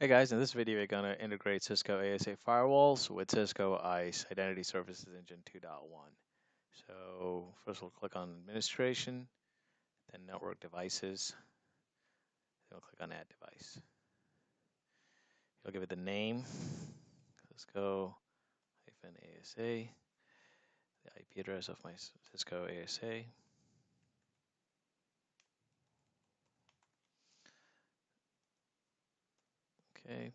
Hey guys, in this video we're going to integrate Cisco ASA firewalls with Cisco ISE Identity Services Engine 2.1. So first we'll click on Administration, then Network Devices, then we'll click on Add Device. You'll give it the name, Cisco-ASA, the IP address of my Cisco ASA. Okay,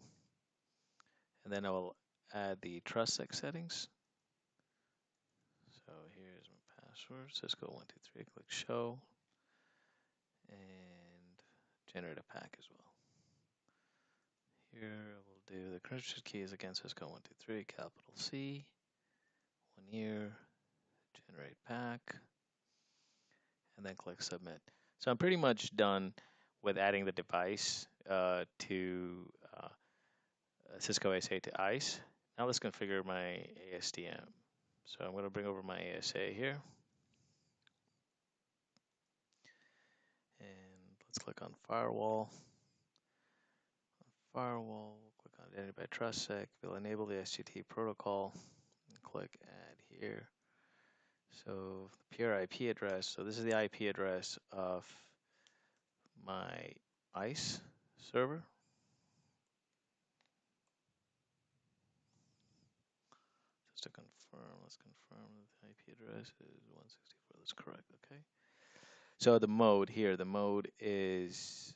and then I will add the TrustSec settings. So here's my password, Cisco123, click Show, and generate a pack as well. Here we'll do the credential key is again Cisco123, capital C, 1 year, generate pack, and then click submit. So I'm pretty much done with adding the device to Cisco ASA to ISE. Now let's configure my ASDM. So I'm going to bring over my ASA here. And let's click on firewall. Firewall, click on Identity by TrustSec. We'll enable the SGT protocol. And click Add here. So the pure IP address. So this is the IP address of my ISE server. Just to confirm, let's confirm that the IP address is 164. That's correct. Okay. So the mode here, the mode is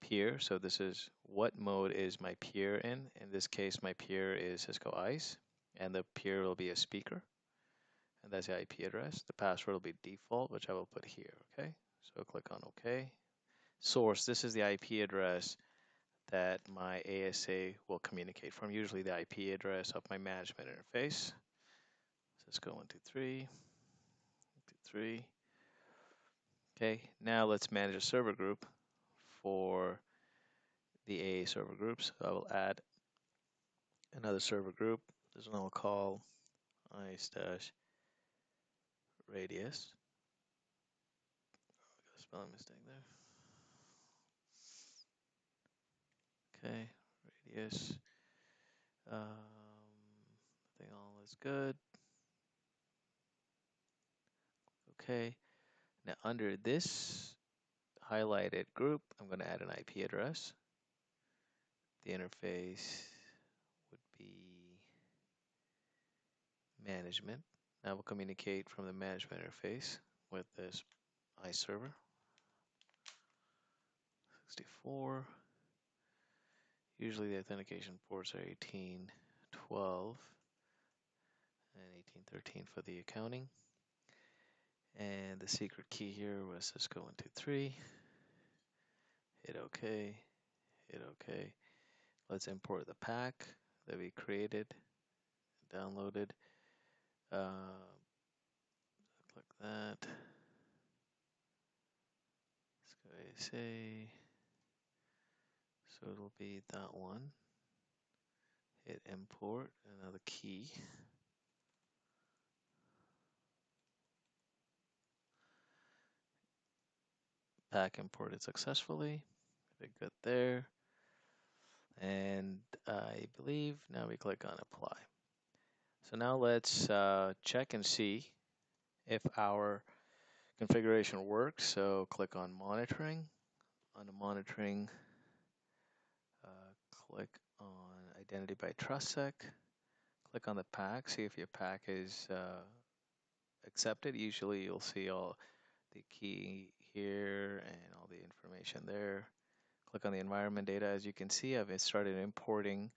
peer. So this is what mode is my peer in. In this case, my peer is Cisco ISE, and the peer will be a speaker, and that's the IP address. The password will be default, which I will put here. Okay. So click on OK. Source, this is the IP address that my ASA will communicate from, usually the IP address of my management interface. Cisco 123, 123. Okay, now let's manage a server group for the AA server groups. So I will add another server group. This one I'll call ISE-radius. Got a spelling mistake there. Okay, radius. I think all is good. Okay, now under this highlighted group, I'm going to add an IP address. The interface would be management. Now we'll communicate from the management interface with this ISE server. 64. Usually the authentication ports are 1812 and 1813 for the accounting. And the secret key here was Cisco 123. Hit OK. Hit OK. Let's import the pack that we created, downloaded. Click that. Cisco ASA. So it'll be that one. Hit import, another key. Pack imported successfully. Very good there. And I believe now we click on apply. So now let's check and see if our configuration works. So click on monitoring. On the monitoring, click on identity by TrustSec. Click on the pack, see if your pack is accepted. Usually you'll see all the key here and all the information there. Click on the environment data. As you can see, I've started importing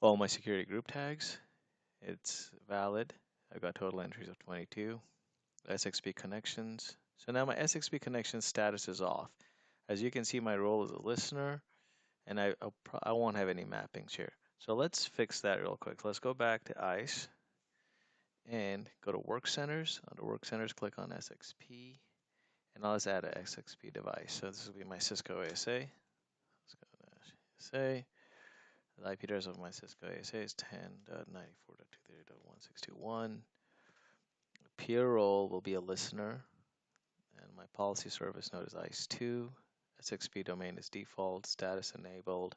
all my security group tags. It's valid. I've got total entries of 22. SXP connections. So now my SXP connection status is off. As you can see, my role is a listener, and I won't have any mappings here. So let's fix that real quick. Let's go back to ISE and go to Work Centers. Under Work Centers, click on SXP, and I'll just add an SXP device. So this will be my Cisco ASA. Cisco-ASA. The IP address of my Cisco ASA is 10.94.230.1621. Peer role will be a listener, and my policy service node is ISE2. SXP domain is default, status enabled.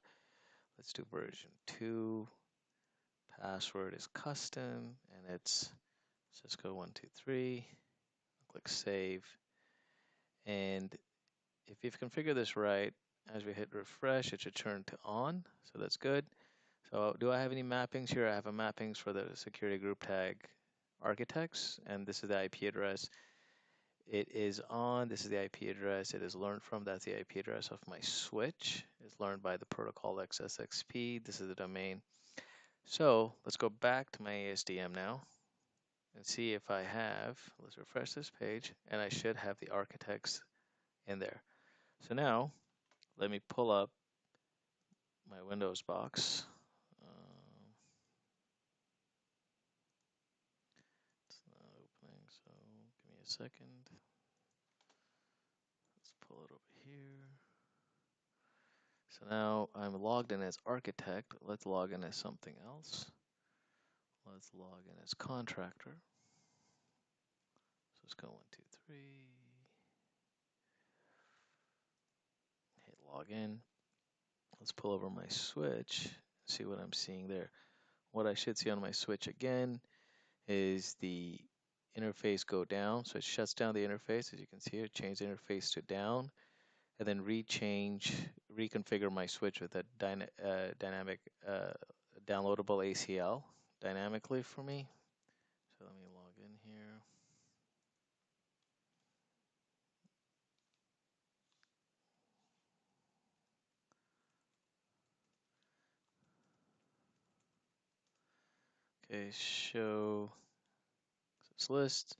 Let's do version 2. Password is custom, and it's Cisco 123. Click Save. And if you've configured this right, as we hit refresh, it should turn to on. So that's good. So do I have any mappings here? I have a mappings for the security group tag architects, and this is the IP address. It is on. This is the IP address. It is learned from. That's the IP address of my switch. It's learned by the protocol XSXP. This is the domain. So let's go back to my ASDM now and see if I have. Let's refresh this page, and I should have the architects in there. So now let me pull up my Windows box. It's not opening, so give me a second. Let's pull it over here. So now I'm logged in as architect. Let's log in as something else. Let's log in as contractor. So let's go 1, 2, 3. Hit login. Let's pull over my switch. See what I'm seeing there. What I should see on my switch again is the interface go down. So it shuts down the interface, as you can see here. Change the interface to down, and then reconfigure my switch with a dynamic downloadable ACL dynamically for me. So let me log in here. Okay, show access list.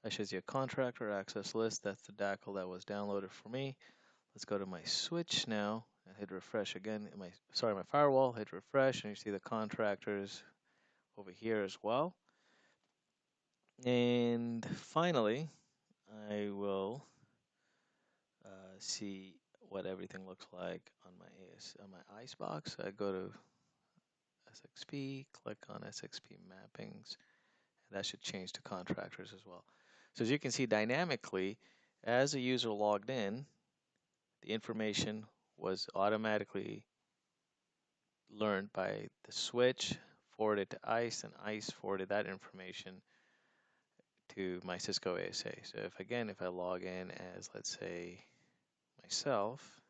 I should see a contractor access list. That's the DACL that was downloaded for me. Let's go to my switch now and hit refresh again. My firewall, hit refresh, and you see the contractors over here as well. And finally, I will see what everything looks like on my ICE box. I go to SXP, click on SXP mappings, and that should change to contractors as well. So as you can see dynamically, as a user logged in, the information was automatically learned by the switch, forwarded to ICE, and ICE forwarded that information to my Cisco ASA. So if I log in as, let's say, myself,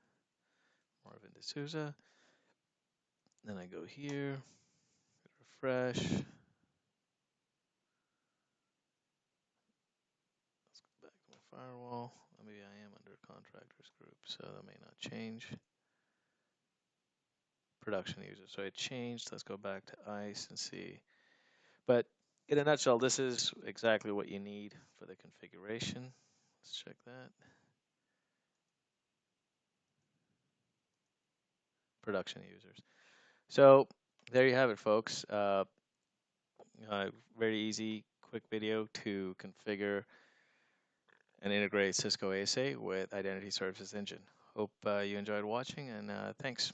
Marvin D'Souza, then I go here, refresh. Let's go back to my firewall. Maybe I am under contractors group, so that may not change. Production user. So it changed. Let's go back to ICE and see. But in a nutshell, this is exactly what you need for the configuration. Let's check that. Production users. So there you have it, folks. Very easy, quick video to configure and integrate Cisco ASA with Identity Services Engine. Hope you enjoyed watching, and thanks.